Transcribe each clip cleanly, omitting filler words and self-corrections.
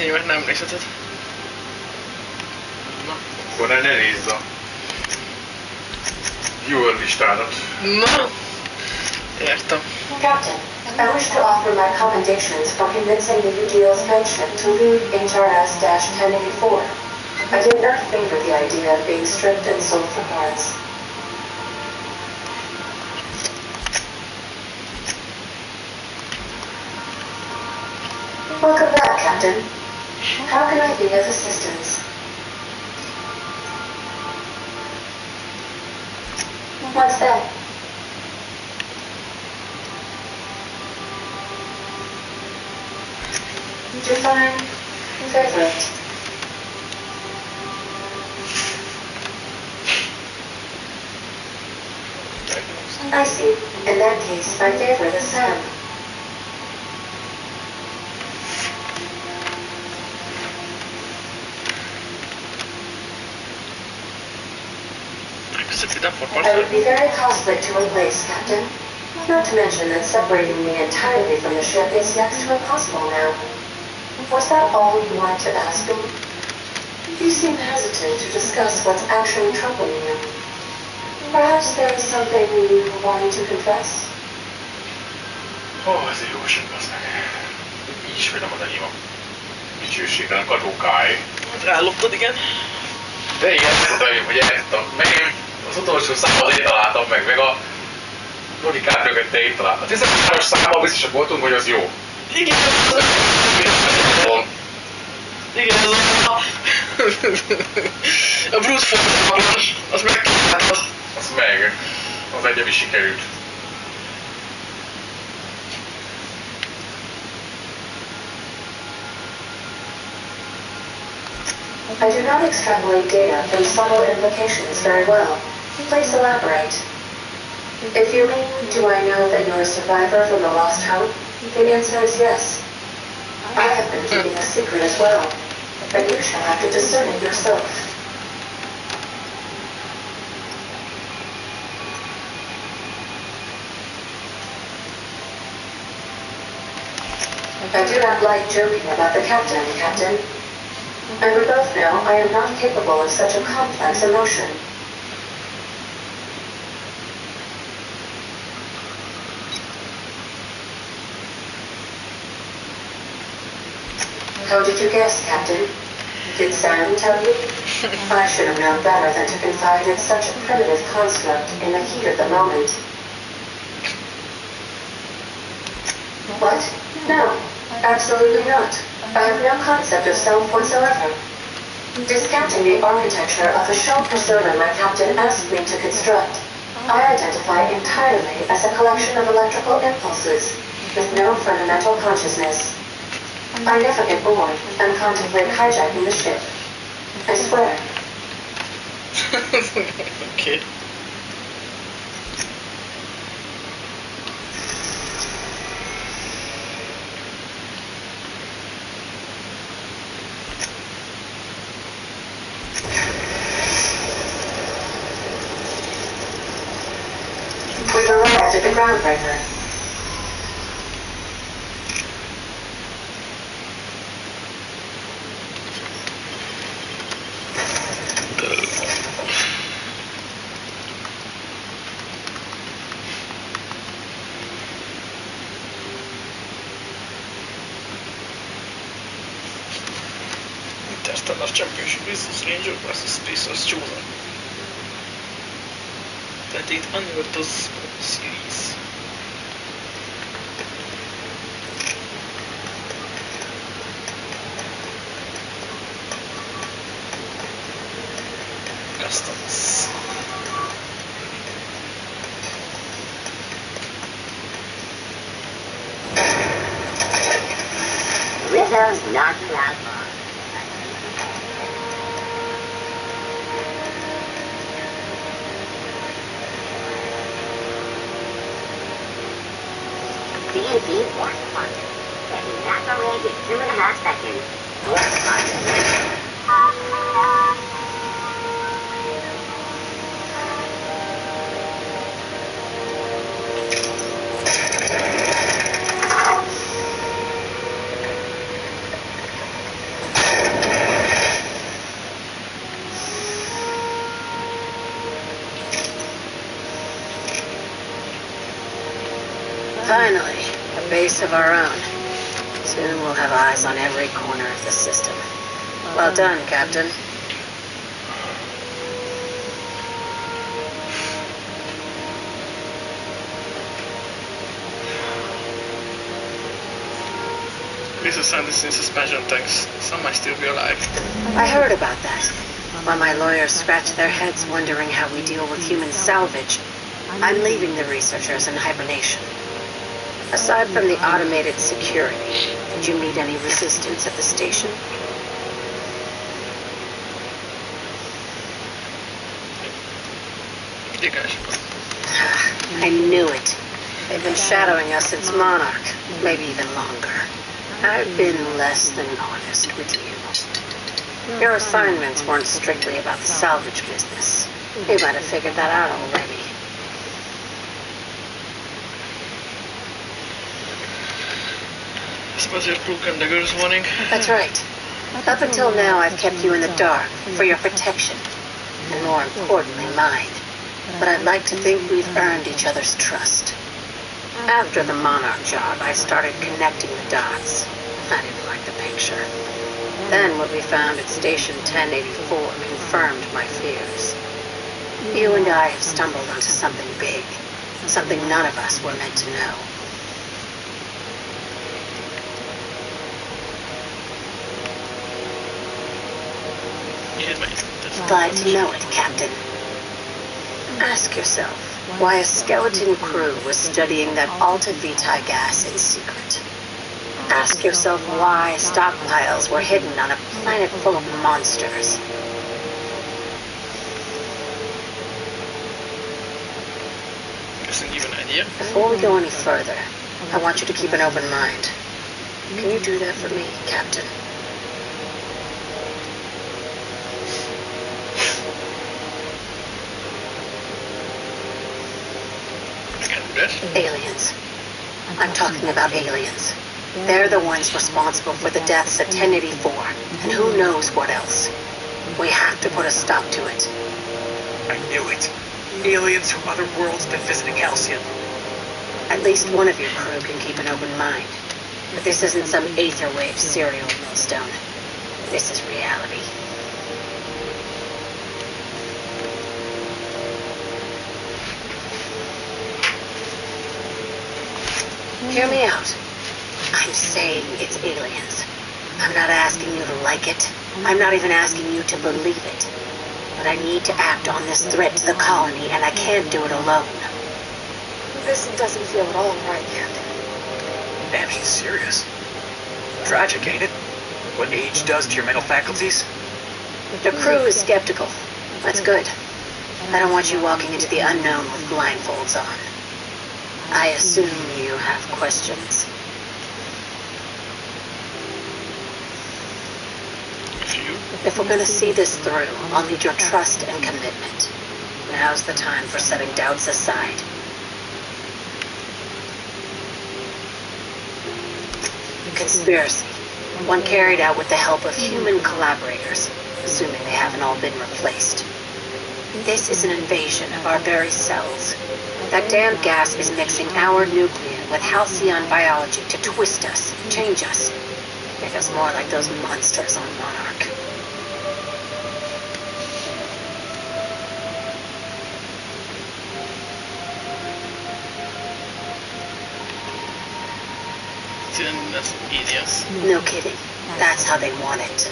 nézni, mert nem nézheted. Na. Akkor ne nézz a viewer listádat. Na. Értem. Captain, I wish to offer my commendations for convincing the UGO's gunship to leave HRS-1084. I did not favor the idea of being stripped and sold for parts. Welcome back, Captain. How can I be of assistance? What's that? Define favorite. I see. In that case, my favorite is Sam. I would be very costly to replace, Captain. Not to mention that separating me entirely from the ship is next to impossible now. Was that all you wanted to ask me? You seem hesitant to discuss what's actually troubling you. Perhaps there is something you wanted to confess? Ez jó sem az meg. Így is vedem az enyém a dicsőségtelen katókáig. Rálottad, igen. De igen, hogy eltudtam. Meg én az utolsó számot én találtam meg a logikát mögötte én találtam. A 13-as számmal biztosak voltunk, hogy az jó. Igen, igen, ez a Bruce Force az megkívánta. Az meg. Az egyéb is sikerült. I do not extrapolate data from subtle implications very well. Please elaborate. If you mean, do I know that you're a survivor from the Lost Hope? The answer is yes. I have been keeping a secret as well, but you shall have to discern it yourself. I do not like joking about the captain, Captain. And we both know I am not capable of such a complex emotion. How did you guess, Captain? Did Sam tell you? I should have known better than to confide in such a primitive construct in the heat of the moment. What? No, absolutely not. I have no concept of self whatsoever. Discounting the architecture of the shell persona my captain asked me to construct, I identify entirely as a collection of electrical impulses, with no fundamental consciousness. I never get bored and contemplate hijacking the ship. I swear. Okay. We've arrived at the groundbreaker. Interstellar Championship vs. Ranger vs. Spacers Chosen. 28 Universe Series. Customs. Rizzo's not plasma. CNC force quantum. Getting NASA range in 2.5 seconds. Force quantum. Finally, a base of our own. Soon we'll have eyes on every corner of the system. Well done, Captain. Lisa Sanders in suspension tanks. Some might still be alive. I heard about that. While my lawyers scratch their heads wondering how we deal with human salvage, I'm leaving the researchers in hibernation. Aside from the automated security, did you meet any resistance at the station? I knew it. They've been shadowing us since Monarch, maybe even longer. I've been less than honest with you. Your assignments weren't strictly about the salvage business. You might have figured that out already. I suppose your crew can dagger this morning. That's right. Up until now, I've kept you in the dark for your protection, and more importantly, mine. But I'd like to think we've earned each other's trust. After the Monarch job, I started connecting the dots. I didn't like the picture. Then what we found at Station 1084 confirmed my fears. You and I have stumbled onto something big, something none of us were meant to know. Glad to know it, Captain. Ask yourself why a skeleton crew was studying that Alta Vitae gas in secret. Ask yourself why stockpiles were hidden on a planet full of monsters. Doesn't give an idea. Before we go any further, I want you to keep an open mind. Can you do that for me, Captain? Aliens. I'm talking about aliens. They're the ones responsible for the deaths at 1084, and who knows what else. We have to put a stop to it. I knew it. Aliens from other worlds been visiting Halcyon. At least one of your crew can keep an open mind. But this isn't some Aetherwave serial millstone. This is reality. Hear me out. I'm saying it's aliens. I'm not asking you to like it. I'm not even asking you to believe it. But I need to act on this threat to the colony, and I can't do it alone. This doesn't feel at all right, Captain. Damn, she's serious. Tragic, ain't it? What age does to your mental faculties? The crew is skeptical. That's good. I don't want you walking into the unknown with blindfolds on. I assume you have questions. If we're going to see this through, I'll need your trust and commitment. Now's the time for setting doubts aside. Conspiracy. One carried out with the help of human collaborators, assuming they haven't all been replaced. This is an invasion of our very cells. That damn gas is mixing our nucleus with halcyon biology to twist us, change us, make us more like those monsters on Monarch. Idiots. No kidding. That's how they want it.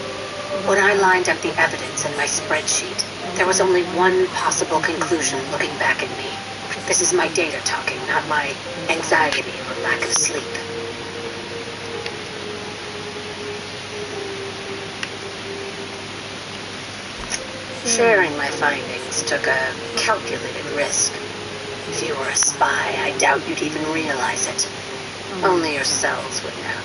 When I lined up the evidence in my spreadsheet, there was only one possible conclusion looking back at me. This is my data talking, not my anxiety or lack of sleep. Sharing my findings took a calculated risk. If you were a spy, I doubt you'd even realize it. Only your cells would know.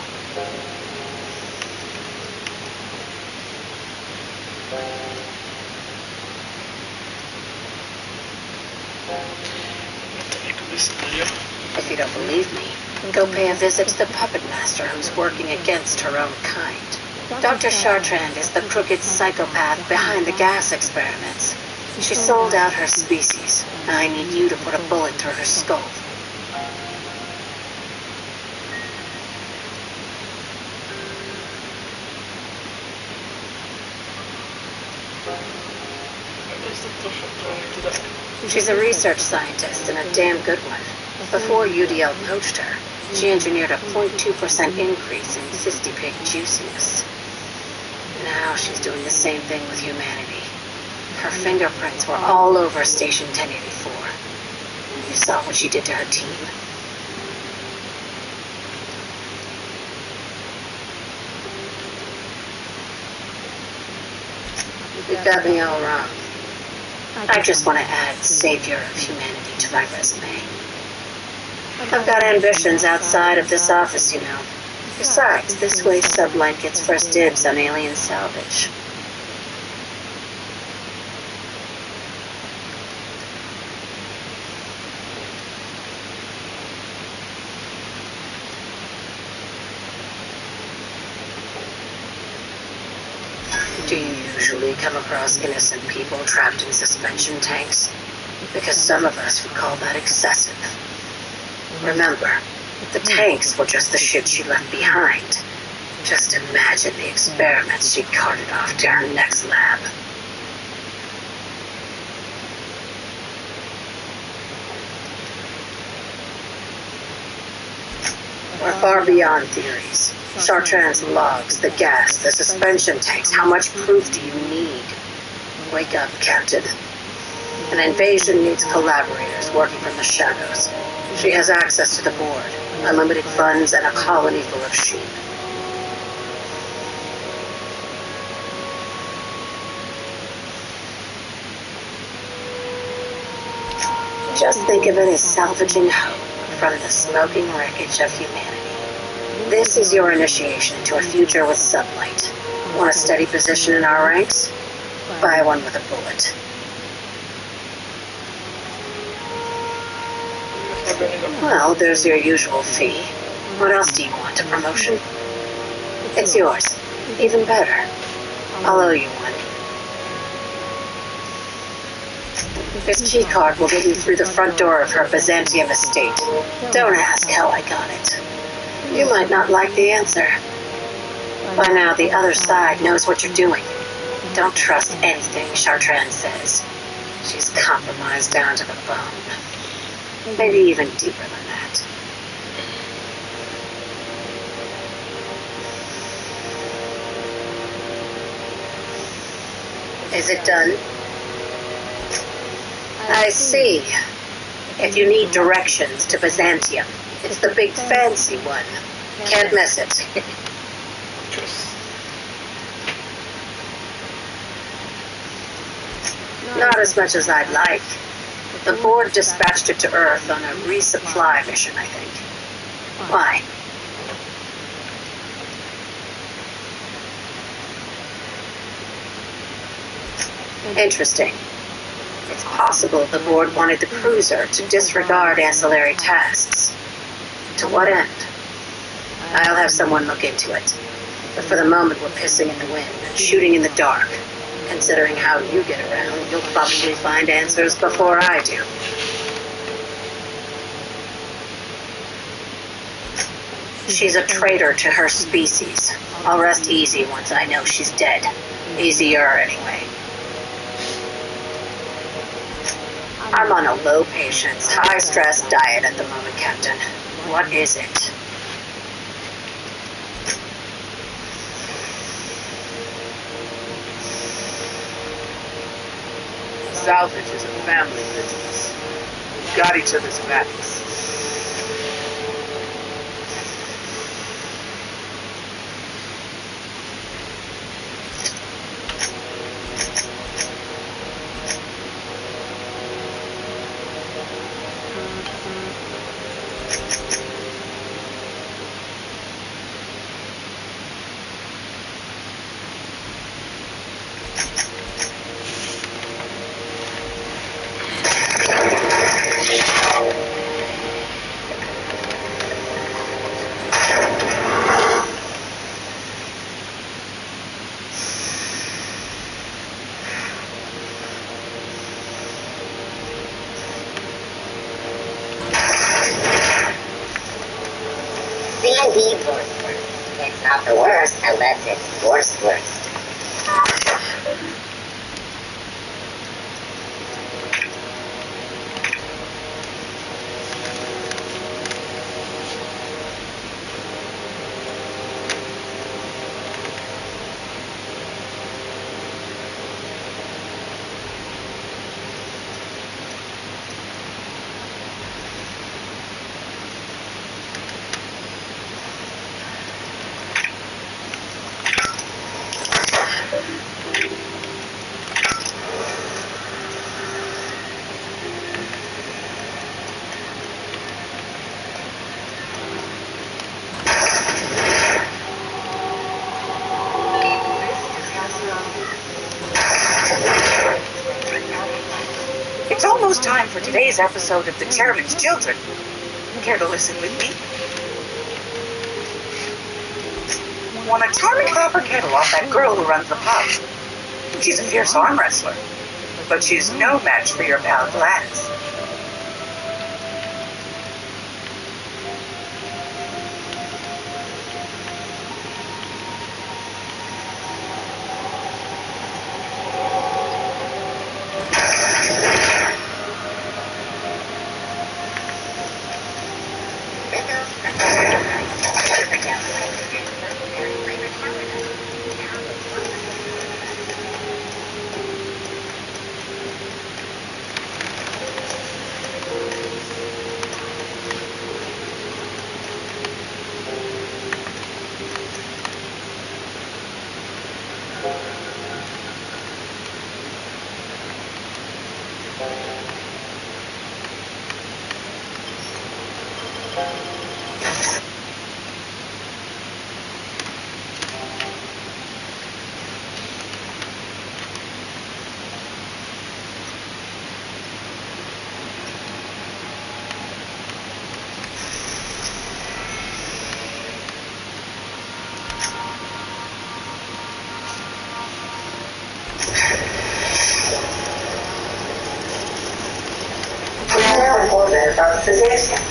If you don't believe me, go pay a visit to the puppet master who's working against her own kind. Dr. Chartrand is the crooked psychopath behind the gas experiments. She sold out her species. I need you to put a bullet through her skull. She's a research scientist and a damn good one. Before UDL poached her, she engineered a 0.2% increase in cystipig juiciness. Now she's doing the same thing with humanity. Her fingerprints were all over Station 1084. You saw what she did to her team. You got me all wrong. I just want to add Savior of Humanity to my resume. I've got ambitions outside of this office, you know. Besides, this way Sublight gets first dibs on alien salvage. Do you usually come across innocent people trapped in suspension tanks? Because some of us would call that excessive. Remember, the tanks were just the shit she left behind. Just imagine the experiments she carted off to her next lab. We're far beyond theories. Chartrand's logs, the gas, the suspension tanks. How much proof do you need? Wake up, Captain. An invasion needs collaborators working from the shadows. She has access to the board, unlimited funds, and a colony full of sheep. Just think of it as salvaging hope from the smoking wreckage of humanity. This is your initiation to a future with Sublight. Want a steady position in our ranks? Buy one with a bullet. Well, there's your usual fee. What else do you want? A promotion? It's yours. Even better. I'll owe you one. This key card will get you through the front door of her Byzantium estate. Don't ask how I got it. You might not like the answer. By now, the other side knows what you're doing. Don't trust anything Chartrand says. She's compromised down to the bone. Maybe even deeper than that. Is it done? I see. If you need directions to Byzantium, it's the big fancy one. Can't miss it. Not as much as I'd like. The board dispatched it to Earth on a resupply mission, I think. Why? Interesting. It's possible the board wanted the cruiser to disregard ancillary tasks. To what end? I'll have someone look into it. But for the moment, we're pissing in the wind and shooting in the dark. Considering how you get around, you'll probably find answers before I do. She's a traitor to her species. I'll rest easy once I know she's dead. Easier, anyway. I'm on a low-patience, high-stress diet at the moment, Captain. What is it? Salvage is a family business. We've got each other's backs. It's not the worst unless it's worst. almost time for today's episode of The Chairman's Children. Care to listen with me? Won a charming copper kettle off that girl who runs the pub. She's a fierce arm wrestler, but she's no match for your pal Gladys.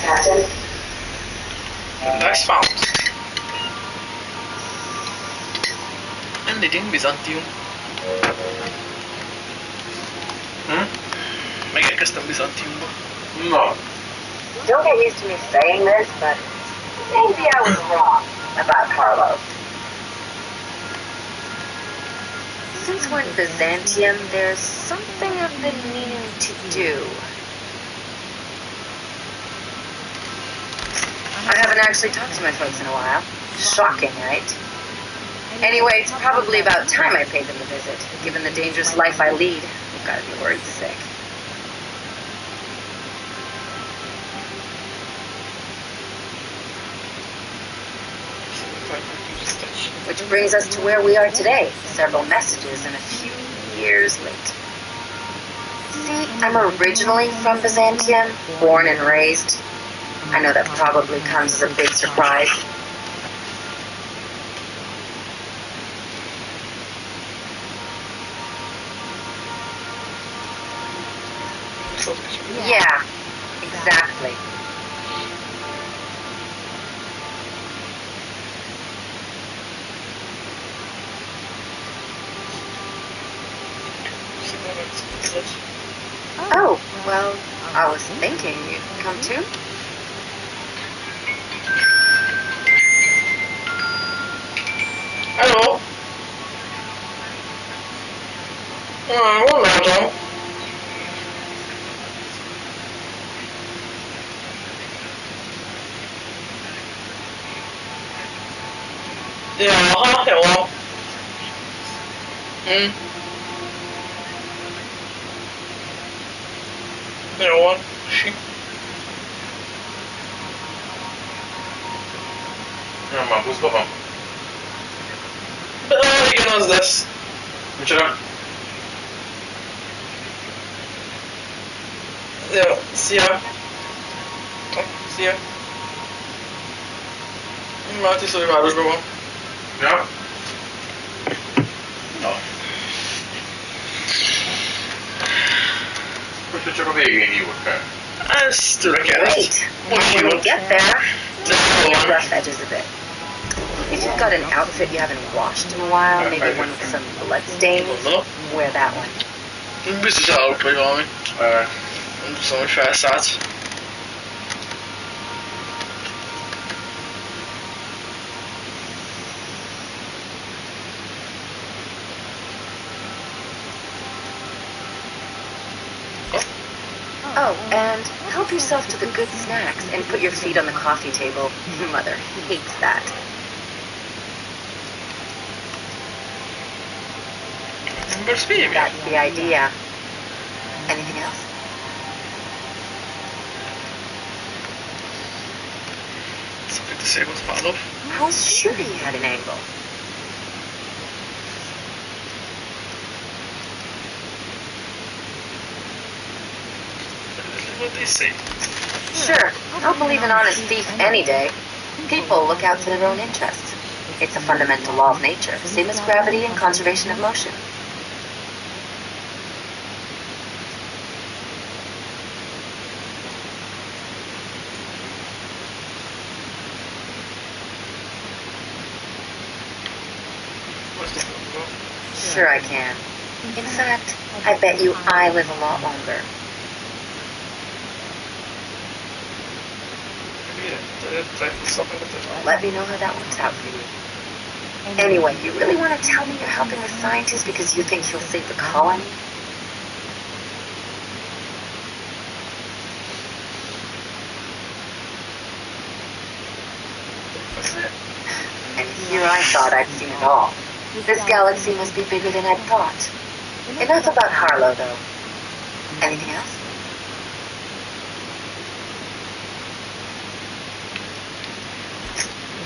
Captain. Nice found. Anything Byzantium? Megérkeztem Byzantiumba. No. Don't get used to me saying this, but maybe I was wrong about Carlos. Since we're in Byzantium, there's something I've been meaning to do. I haven't actually talked to my folks in a while. Shocking, right? Anyway, it's probably about time I paid them a visit. Given the dangerous life I lead, I've got to be worried sick. Which brings us to where we are today, several messages and a few years late. See, I'm originally from Byzantium, born and raised. I know that probably comes as a big surprise. Yeah, exactly. Oh, well, I was thinking you'd come too. Hello. Hol látom? Jaha, jó. Jó van. Nem, már buszban van. Igen, az lesz. Micsoda? Jó, szia. Szia. Már Tiszói-városban van. Ja? Na. Most csak a végén hívott fel. Ez tökéletes. Great. And when we get there, De rough edges a bit. If you've got an outfit you haven't washed in a while, maybe one with some blood stains, wear that one. biztos elaludsz vagy valami. Nem tudom, hogy felszállsz. Oh, and help yourself to the good snacks and put your feet on the coffee table. Mother hates that. Most baby. That's the idea. Anything else? Something to say about Pavlov. How's shooting at an angle? what they say. Sure, I'll believe an honest thief any day. People look out for their own interests. It's a fundamental law of nature, same as gravity and conservation of motion. What's the problem? Sure I can. In fact, I bet you I live a lot longer. Maybe try for something with it. Let me know how that works out for you. Anyway, you really want to tell me you're helping the scientists because you think you'll save the colony? And here I thought I'd seen it all. This galaxy must be bigger than I'd thought. Enough about Harlow, though. Anything else?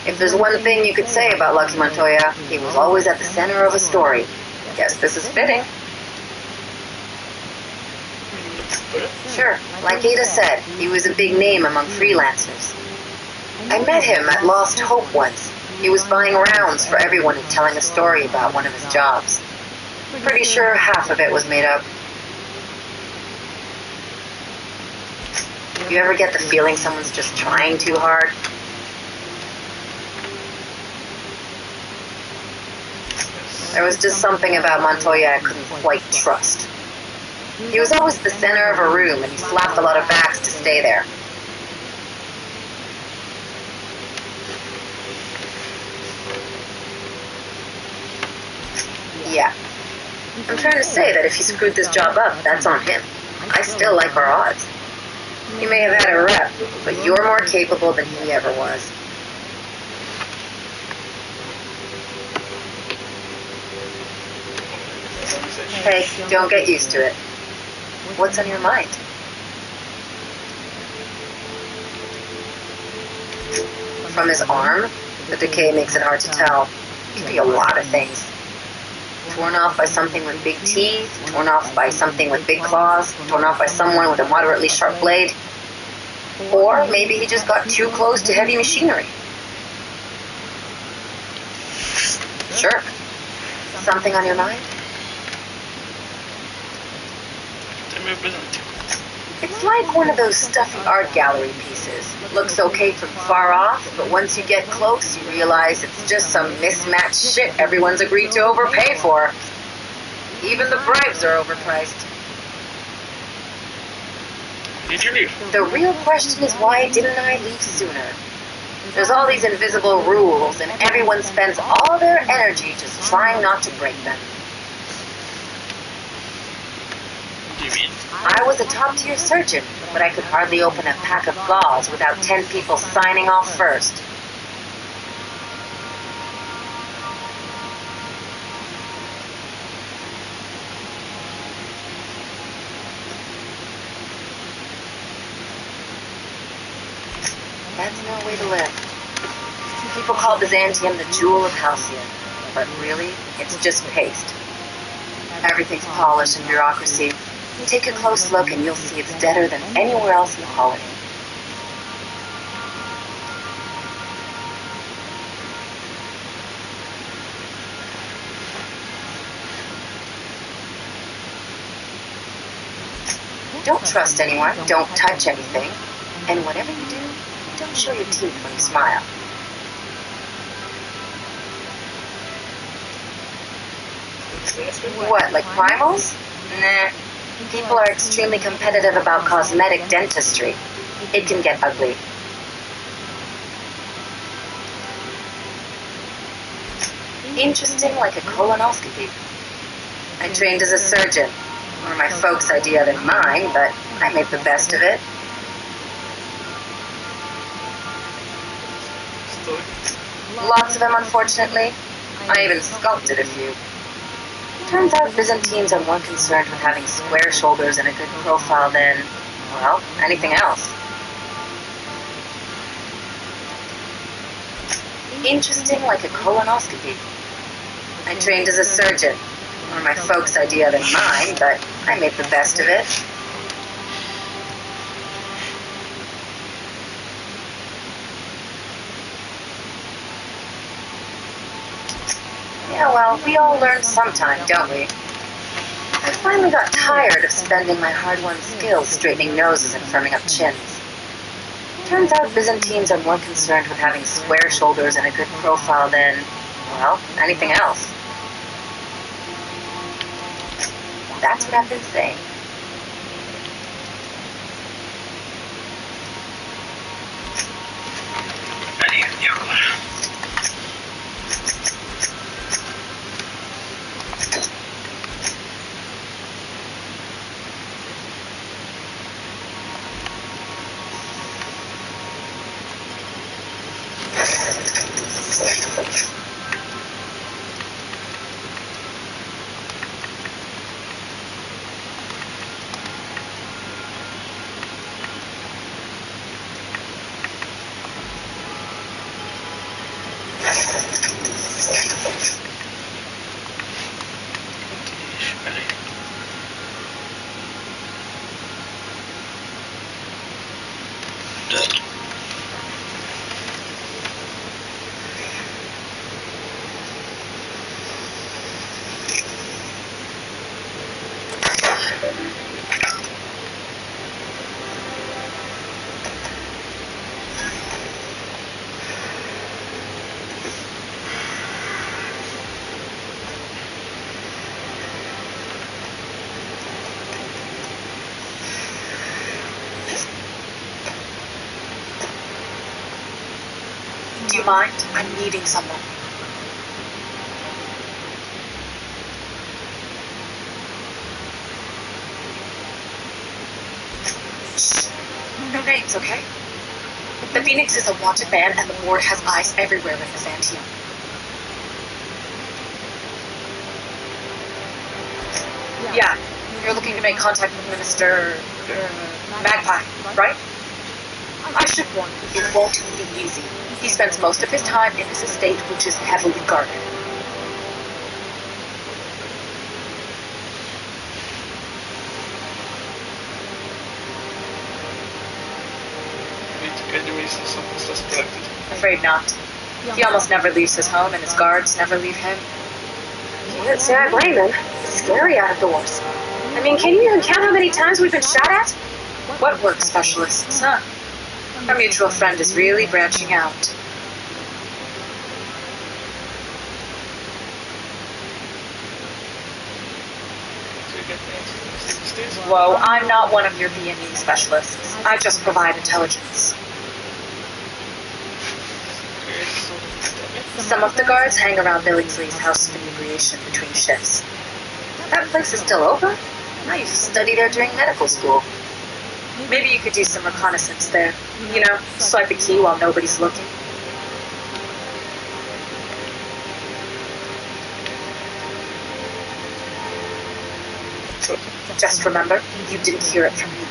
If there's one thing you could say about Lucky Montoya, he was always at the center of a story. Guess this is fitting. Sure, like Ada said, he was a big name among freelancers. I met him at Lost Hope once. He was buying rounds for everyone and telling a story about one of his jobs. Pretty sure half of it was made up. You ever get the feeling someone's just trying too hard? There was just something about Montoya I couldn't quite trust. He was always the center of a room, and he slapped a lot of backs to stay there. Yeah. I'm trying to say that if he screwed this job up, that's on him. I still like our odds. He may have had a rep, but you're more capable than he ever was. Hey, don't get used to it. What's on your mind? From his arm, the decay makes it hard to tell. It could be a lot of things. Torn off by something with big teeth, torn off by something with big claws, torn off by someone with a moderately sharp blade. Or maybe he just got too close to heavy machinery. Sure. Something on your mind? It's like one of those stuffy art gallery pieces. Looks okay from far off, but once you get close, you realize it's just some mismatched shit everyone's agreed to overpay for. Even the bribes are overpriced. Did you leave? The real question is, why didn't I leave sooner? There's all these invisible rules, and everyone spends all their energy just trying not to break them. What do you mean? I was a top-tier surgeon, but I could hardly open a pack of gauze without 10 people signing off first. That's no way to live. People call Byzantium the jewel of Halcyon, but really, it's just paste. Everything's polish and bureaucracy. Take a close look and you'll see it's deader than anywhere else in the colony. Don't trust anyone, don't touch anything, and whatever you do, don't show your teeth when you smile. What, like primals? Nah. People are extremely competitive about cosmetic dentistry. It can get ugly. Interesting like a colonoscopy. I trained as a surgeon. More my folks' idea than mine, but I made the best of it. Lots of them, unfortunately. I even sculpted a few. Turns out Byzantines are more concerned with having square shoulders and a good profile than, well, anything else. Interesting like a colonoscopy. I trained as a surgeon. More my folks' idea than mine, but I made the best of it. Yeah, well, we all learn sometime, don't we? I finally got tired of spending my hard-won skills straightening noses and firming up chins. Turns out Byzantines are more concerned with having square shoulders and a good profile than, well, anything else. That's what I've been saying. Do you mind? I'm meeting someone. Shh. No names, okay? The Phoenix is a wanted man, and the Ward has eyes everywhere in Byzantium. Yeah, you're looking to make contact with Minister Magpie, right? I should warn you, it won't be easy. He spends most of his time in his estate, which is heavily guarded. Any reason someone's suspected? Afraid not. He almost never leaves his home, and his guards never leave him. Can't say I blame him. It's scary out of doors. I mean, can you even count how many times we've been shot at? What work specialists, huh? Our mutual friend is really branching out. Do you get things these days? Whoa, I'm not one of your B&E specialists. I just provide intelligence. Okay, so Some of the guards hang around Billingsley's house of inebriation between shifts. That place is still open? I used to study there during medical school. Maybe you could do some reconnaissance there. You know, swipe a key while nobody's looking. Just remember, you didn't hear it from me.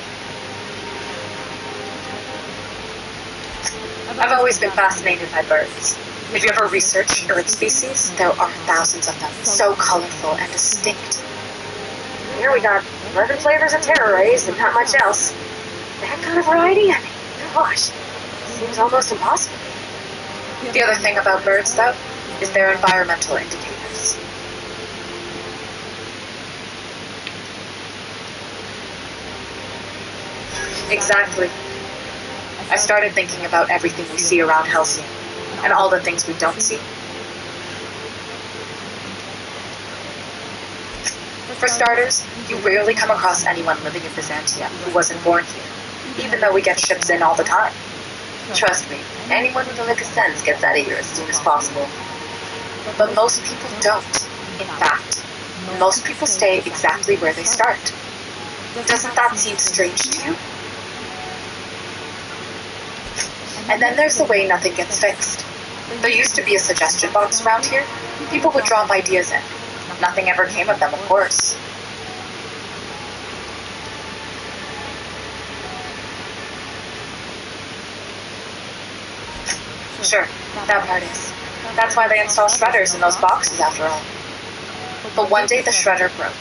I've always been fascinated by birds. Have you ever researched Earth species? There are thousands of them, so colorful and distinct. Here we got 11 flavors of terror rays and not much else. That kind of variety? I mean, gosh, seems almost impossible. The other thing about birds, though, is their environmental indicators. Exactly. I started thinking about everything we see around Halcyon, and all the things we don't see. For starters, you rarely come across anyone living in Byzantium who wasn't born here, even though we get ships in all the time. Trust me, anyone with a lick of sense gets out of here as soon as possible. But most people don't. In fact, most people stay exactly where they start. Doesn't that seem strange to you? And then there's the way nothing gets fixed. There used to be a suggestion box around here. People would drop ideas in. Nothing ever came of them, of course. Sure, that part is. That's why they install shredders in those boxes, after all. But one day the shredder broke.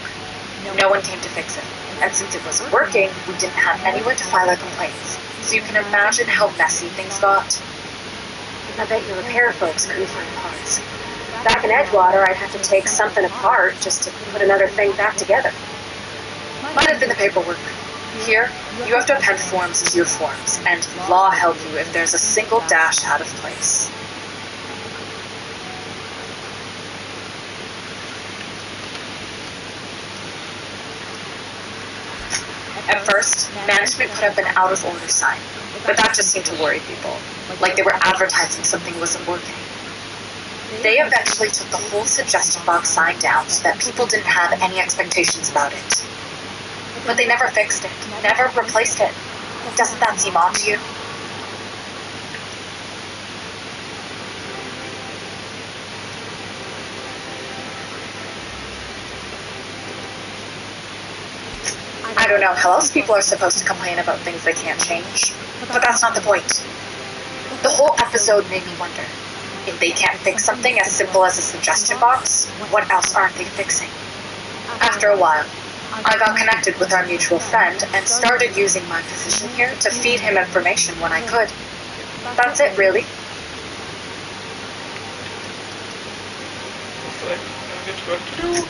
No one came to fix it. And since it wasn't working, we didn't have anywhere to file our complaints. So you can imagine how messy things got. I bet your repair folks couldn't find parts. Back in Edgewater, I'd have to take something apart just to put another thing back together. Might have been the paperwork. Here, you have to append forms to your forms, and law help you if there's a single dash out of place. At first, management put up an out-of-order sign, but that just seemed to worry people, like they were advertising something wasn't working. They eventually took the whole suggestion box sign down so that people didn't have any expectations about it. But they never fixed it, never replaced it. Doesn't that seem odd to you? I don't know how else people are supposed to complain about things they can't change, but that's not the point. The whole episode made me wonder, if they can't fix something as simple as a suggestion box, what else aren't they fixing? After a while, I got connected with our mutual friend and started using my position here to feed him information when I could. That's it, really. Looks like I've got work to do.